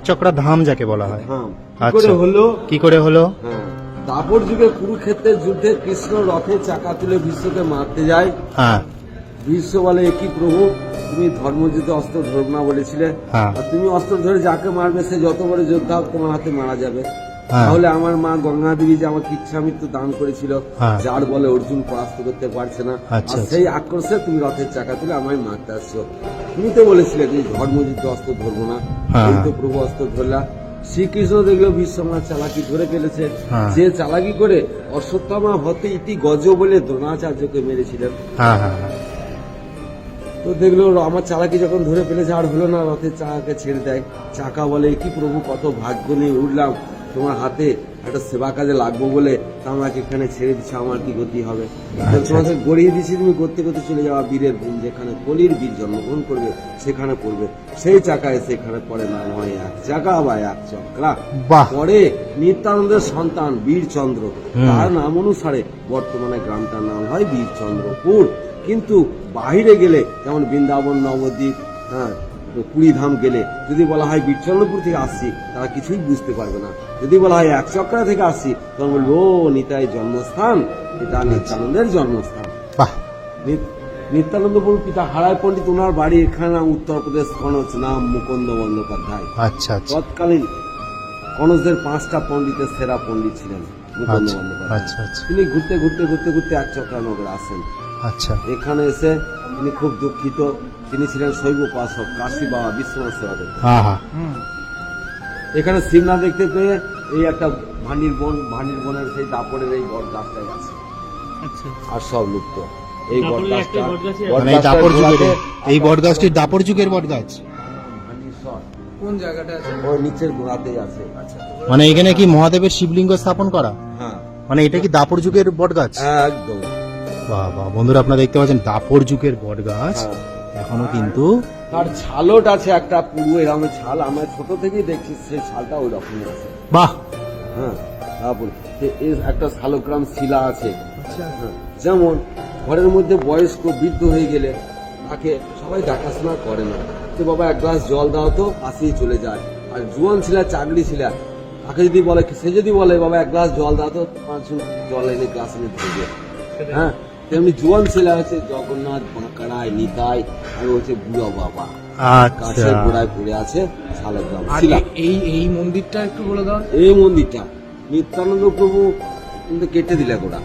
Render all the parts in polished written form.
চক্রা ধাম যাকে বলা হয়। ধাম আচ্ছা, কি করে হলো? দাপর যুগে কুরুক্ষেত্রের যুদ্ধে কৃষ্ণ রথের চাকা তুলে বিশ্বকে মারতে যায়। হ্যাঁ, বিশ্ব বলে একই প্রভু, তুমি ধর্মযুদ্ধে অস্ত্র ধরবে না বলেছিলে, হ্যাঁ। আর তুমি অস্ত্র ধরে যাকে মারবে সে যত বড় যোদ্ধা হোক তোমার হাতে মারা যাবে। হ্যাঁ। তাহলে আমার মা গঙ্গা দেবী যে আমাকে ইচ্ছা মৃত্যু দান করেছিল, হ্যাঁ। যার বলে অর্জুন পরাস্ত করতে পারছে না, আচ্ছা, আর সেই আক্রোশে তুমি রথের চাকা তুলে আমায় মারতে আসছো। তুমি তো বলেছিলে যে ধর্মযুদ্ধে অস্ত্র ধরবো না, হ্যাঁ। এই তো প্রভু অস্ত্র ধরলা। শ্রীকৃষ্ণ দেখলো বিশ্বমার চালাকি ধরে ফেলেছে, হ্যাঁ। যে চালাকি করে অশ্বত্থামা হতে ইতি গজ বলে দ্রোণাচার্যকে মেরেছিলেন। হ্যাঁ, হ্যাঁ, হ্যাঁ। তো দেখলো আমার চালাকি যখন ধরে ফেলেছে আর হলো না, রথের চাকাকে ছেড়ে দেয়। চাকা বলে কি প্রভু, কত ভাগ্য নিয়ে উঠলাম তোমার হাতে, একটা সেবা কাজে লাগবো বলে তা আমাকে এখানে ছেড়ে দিচ্ছে, আমার কি গতি হবে? তো তোমাকে গড়িয়ে দিচ্ছি, তুমি করতে করতে চলে যাওয়া বীরের ভূম, যেখানে কলির বীর জন্মগ্রহণ করবে সেখানে পড়বে। সেই চাকা এসে এখানে পড়ে না হয় এক চাকা বা এক চক্রা। বাহ। পরে নিত্যানন্দের সন্তান বীরচন্দ্র, তার নাম অনুসারে বর্তমানে গ্রামটার নাম হয় বীরচন্দ্রপুর। কিন্তু বাহিরে গেলে যেমন বৃন্দাবন, নবদ্বীপ, হ্যাঁ, পুরীধাম গেলে যদি বলা হয় বীরচন্দ্রপুর থেকে আসছি, তারা কিছুই বুঝতে পারবে না। যদি বলা হয় এক চক্রা থেকে আসছি, তখন বলবো ও নিতাই জন্মস্থান, এটা নিত্যানন্দের জন্মস্থান। বাহ। নিত্যানন্দপুর পিতা হারায় পণ্ডিত, ওনার বাড়ি এখানে উত্তরপ্রদেশ, কনজ, নাম মুকুন্দ বন্দ্যোপাধ্যায়। আচ্ছা, আচ্ছা, তৎকালীন কনজদের 5টা পণ্ডিতের সেরা পণ্ডিত ছিলেন মুকুন্দ আচ্ছা, বন্দ্যোপাধ্যায়। আচ্ছা, আচ্ছা। তিনি ঘুরতে ঘুরতে ঘুরতে ঘুরতে এক চক্রা নগরে আসেন। আচ্ছা, এখানে এসে তিনি খুব দুঃখিত, তিনি ছিলেন শৈব উপাসক, কাশী বাবা বিশ্বনাথ সেবা করতেন। হ্যাঁ, হ্যাঁ। এখানে শিবনাথ দেখতে পেয়ে এই একটা ভান্ডির বনের সেই দাপড়ের এই বট গাছটাই আছে, আর সব লুপ্ত। এই বট গাছটা মানে এই দাপর যুগের, এই বট গাছটি দাপর যুগের বট গাছ। কোন জায়গাটা আছে? ওই নিচের গোড়াতেই আছে। মানে এখানে কি মহাদেবের শিবলিঙ্গ স্থাপন করা? হ্যাঁ, মানে এটা কি দাপর যুগের বট গাছ? একদম। বাহ বাহ, বন্ধুরা আপনারা দেখতে পাচ্ছেন দাপর যুগের বট গাছ হ্যাঁ। এখনো কিন্তু। তার ছালট আছে একটা পুরো এরকম ছাল, আমরা ছোট থেকেই দেখছি সেই ছালটা ওই রকমই আছে। বাহ। হ্যাঁ, তারপর এর একটা শালগ্রাম শিলা আছে। হ্যাঁ, যেমন ঘরের মধ্যে বয়স্ক বৃদ্ধ হয়ে গেলে তাকে সবাই দেখাশোনা করে না, তো বাবা এক গ্লাস জল দাও তো, আসেই চলে যায়। আর জোয়ান ছিলা, চাকরি ছিলা, তাকে যদি বলে, সে যদি বলে বাবা এক গ্লাস জল দাও তো, 5 জন জল এনে গ্লাস এনে ধরবে। হ্যাঁ, তেমনি জোয়ান ছেলে হচ্ছে জগন্নাথ, বাঁকড়ায়, নিতাই, আর হচ্ছে বুড়ো বাবা আচ্ছা, গাছের গোড়ায় পড়ে আছে শালগ্রাম আর শিলা। এই মন্দিরটা একটু বলে দাও। এই মন্দিরটা নিত্যানন্দ প্রভু কিন্তু কেটে দিলে গোড়া।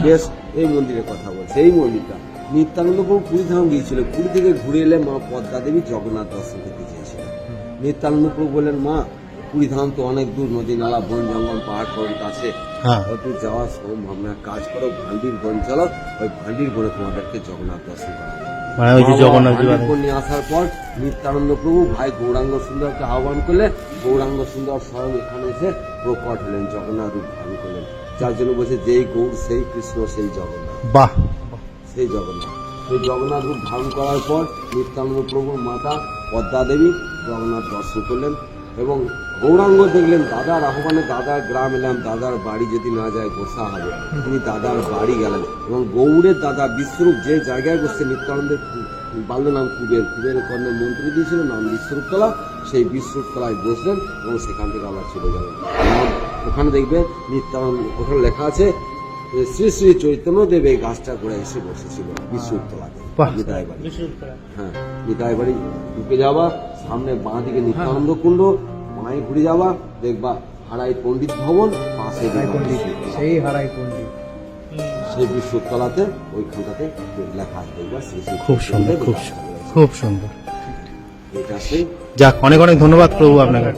বেশ, এই মন্দিরের কথা বলছে। এই মন্দিরটা নিত্যানন্দ প্রভু পুরীধাম গিয়েছিল, পুরী থেকে ঘুরে এলে মা পদ্মা দেবী জগন্নাথ দর্শন করতে চেয়েছিলেন। নিত্যানন্দ প্রভু বললেন, মা পুরীধাম তো অনেক দূর, নদী নালা, বন জঙ্গল, পাহাড় পর্বত আছে, হ্যাঁ। অত যাওয়া সম্ভব না, কাজ করো ভান্ডির বন চলো, ওই ভান্ডির বনে তোমাদেরকে জগন্নাথ দর্শন করা। মানে ওই যে জগন্নাথ নিয়ে আসার পর নিত্যানন্দ প্রভু ভাই গৌরাঙ্গ সুন্দরকে আহ্বান করলে, গৌরাঙ্গ সুন্দর স্বয়ং এখানে এসে প্রকট হলেন, জগন্নাথ রূপ ধারণ করলেন। যার জন্য বলছে যেই গৌর সেই কৃষ্ণ সেই জগন্নাথ। বাহ। সেই জগন্নাথ, সেই জগন্নাথ রূপ ধারণ করার পর নিত্যানন্দ প্রভুর মাতা পদ্মা দেবী জগন্নাথ দর্শন করলেন এবং গৌরাঙ্গ দেখলেন দাদার আহ্বানে, দাদার গ্রাম এলাম, দাদার বাড়ি যদি না যায় গোসা হবে, তিনি দাদার বাড়ি গেলেন এবং গৌড়ের দাদা বিশ্বরূপ যে জায়গায় বসছে, নিত্যানন্দের বাল্য নাম কুবের, কুবের কর্ণে মন্ত্রী দিয়েছিল নাম বিশ্বরূপতলা, সেই বিশ্বরূপতলায় বসলেন এবং সেখান থেকে আবার চলে যাবেন। ওখানে দেখবেন নিত্যানন্দ, ওখানে লেখা আছে শ্রী শ্রী চৈতন্য দেব এই গাছটা করে এসে বসেছিল বিশ্বরূপতলাতে, নিতাই বাড়ি। হ্যাঁ, নিতাই বাড়ি ঢুকে যাওয়া, সামনে বাঁ দিকে নিত্যানন্দ কুণ্ড, মায়ে ঘুরে যাওয়া, দেখবা হারাই পণ্ডিত ভবন, পাশে সেই হারাই পণ্ডিত, সেই বিশ্বতলাতে ওইখানটাতে লেখা আছে, দেখবা শ্রী শ্রী খুব সুন্দর, খুব সুন্দর, খুব সুন্দর। এটা সেই। যাক, অনেক অনেক ধন্যবাদ প্রভু আপনাকে।